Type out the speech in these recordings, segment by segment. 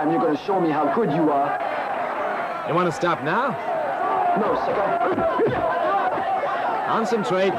and you're going to show me how good you are. You want to stop now? No, sucker. Concentrate.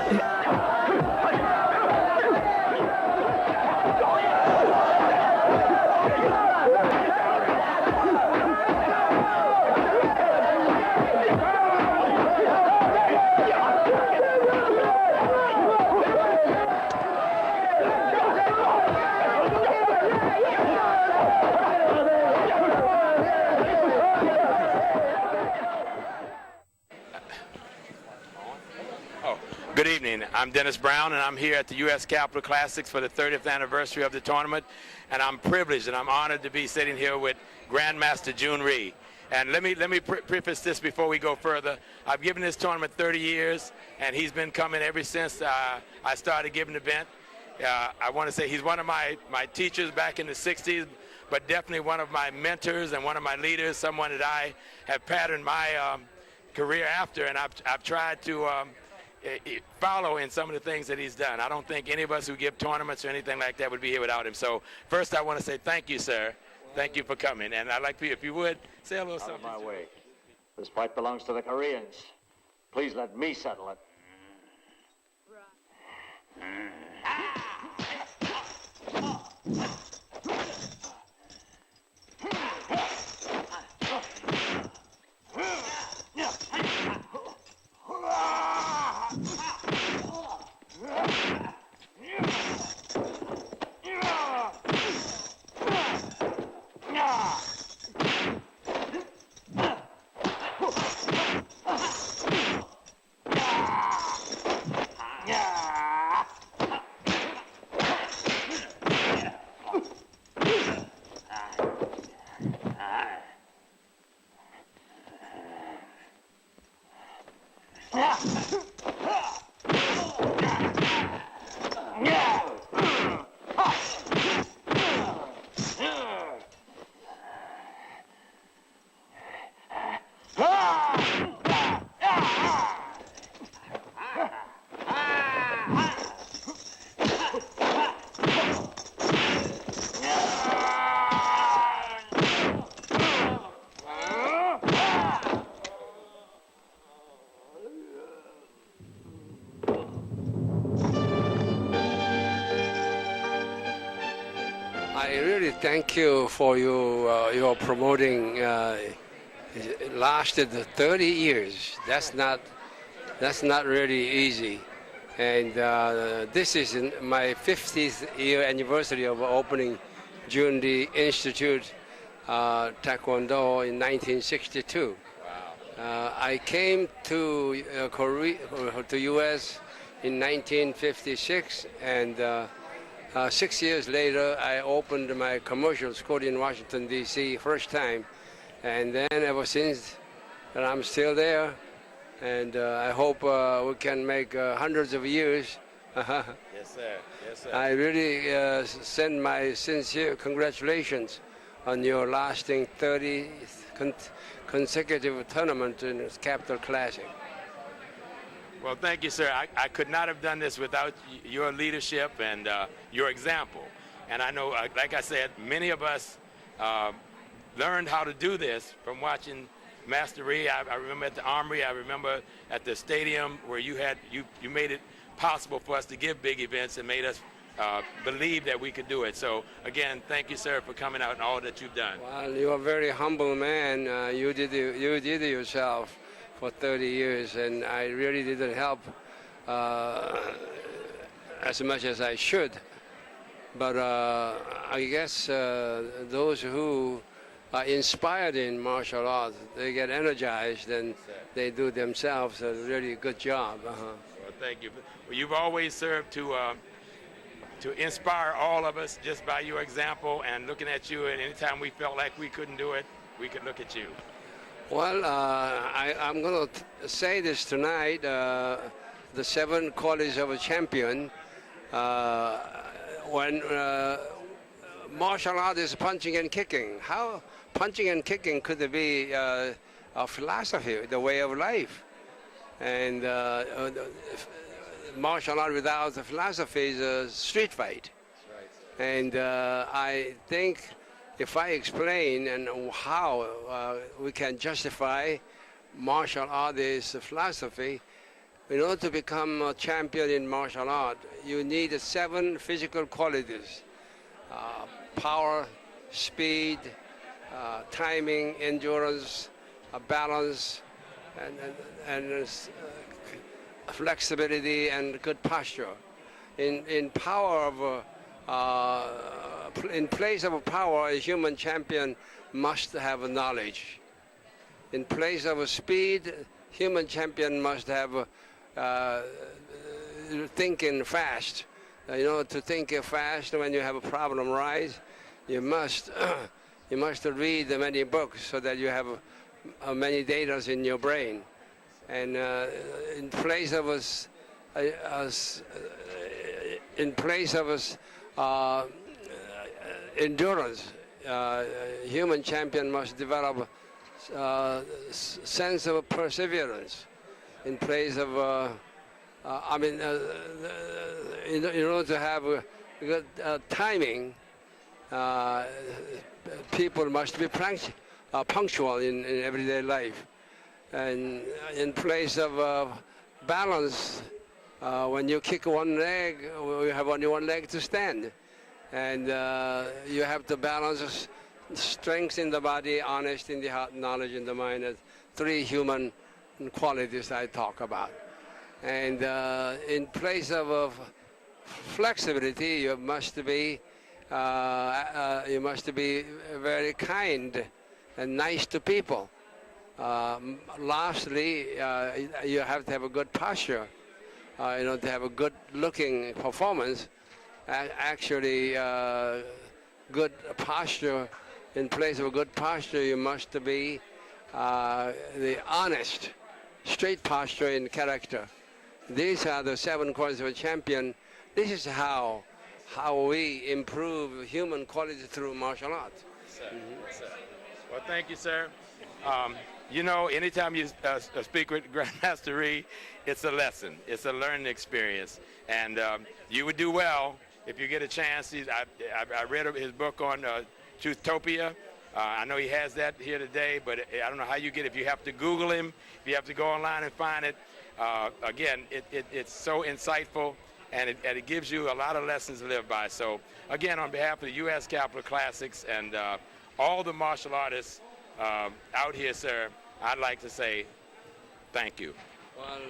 Good evening. I'm Dennis Brown, and I'm here at the U.S. Capitol Classics for the 30th anniversary of the tournament. And I'm privileged and I'm honored to be sitting here with Grandmaster June Rhee. And let me preface this before we go further. I've given this tournament 30 years, and he's been coming ever since I started giving the event. I want to say he's one of my teachers back in the 60s, but definitely one of my mentors and one of my leaders, someone that I have patterned my career after, and I've tried to follow in some of the things that he's done. I don't think any of us who give tournaments or anything like that would be here without him. So first I want to say thank you, sir. Thank you for coming. And I'd like for you, if you would, say a little something. Out of my way. This fight belongs to the Koreans. Please let me settle it. I really thank you for your promoting. It lasted 30 years. That's not really easy. And this is my 50th year anniversary of opening June Rhee Institute Taekwondo in 1962. Wow. I came to Korea, to U.S. in 1956, and 6 years later, I opened my commercial school in Washington, D.C. first time. And then ever since, and I'm still there. And I hope we can make hundreds of years. Yes, sir. Yes, sir. I really send my sincere congratulations on your lasting 30 consecutive tournament in the Capitol Classic. Well, thank you, sir. I could not have done this without your leadership and your example. And I know, like I said, many of us learned how to do this from watching Master Rhee. I remember at the Armory. I remember at the stadium where you made it possible for us to give big events and made us believe that we could do it. So again, thank you, sir, for coming out and all that you've done. Well, you're a very humble man. You did it yourself for 30 years, and I really didn't help as much as I should. But I guess those who are inspired in martial arts, they get energized, and they do themselves a really good job. Well, thank you. Well, you've always served to inspire all of us just by your example and looking at you. And anytime we felt like we couldn't do it, we could look at you. Well, I'm going to say this tonight. The 7 qualities of a champion. When martial art is punching and kicking, how punching and kicking could it be a philosophy, the way of life? And martial art without the philosophy is a street fight. And I think if I explain and how we can justify martial art is philosophy, in order to become a champion in martial art, you need 7 physical qualities: power, speed, timing, endurance, balance, and flexibility, and good posture. In place of power, a human champion must have knowledge. In place of speed, human champion must have thinking fast. To think fast when you have a problem rise, you must read many books so that you have many data in your brain. And in place of endurance, human champion must develop sense of perseverance. In place of in order to have good timing, people must be punctual in everyday life. And in place of balance, when you kick one leg, you have only one leg to stand. And you have to balance strength in the body, honesty in the heart, knowledge in the mind. As 3 human qualities I talk about. And in place of flexibility, you must be very kind and nice to people. Lastly, you have to have a good posture. To have a good looking performance. Actually, good posture. In place of a good posture, you must be the honest, straight posture in character. These are the 7 qualities of a champion. This is how we improve human quality through martial arts. Sir. Well, thank you, sir. Anytime you speak with Grandmaster Rhee, it's a lesson. It's a learning experience. And you would do well if you get a chance. I read his book on Truthtopia. I know he has that here today, but I don't know how you get it. If you have to Google him, if you have to go online and find it. Again, it's so insightful, and it gives you a lot of lessons to live by. So, again, on behalf of the U.S. Capitol Classics and all the martial artists out here, sir, I'd like to say thank you. Well,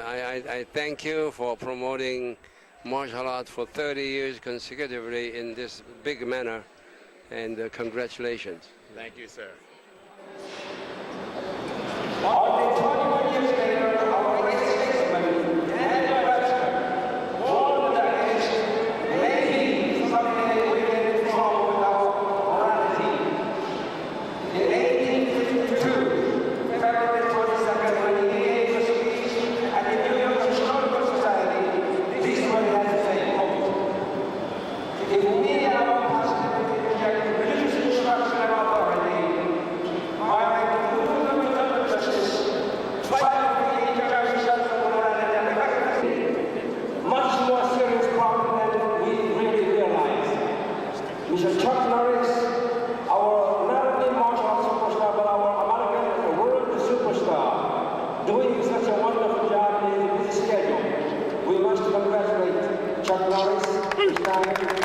I thank you for promoting martial arts for 30 years consecutively in this big manner, and congratulations. Thank you, sir. Doing such a wonderful job in this schedule. We must congratulate Chuck Norris,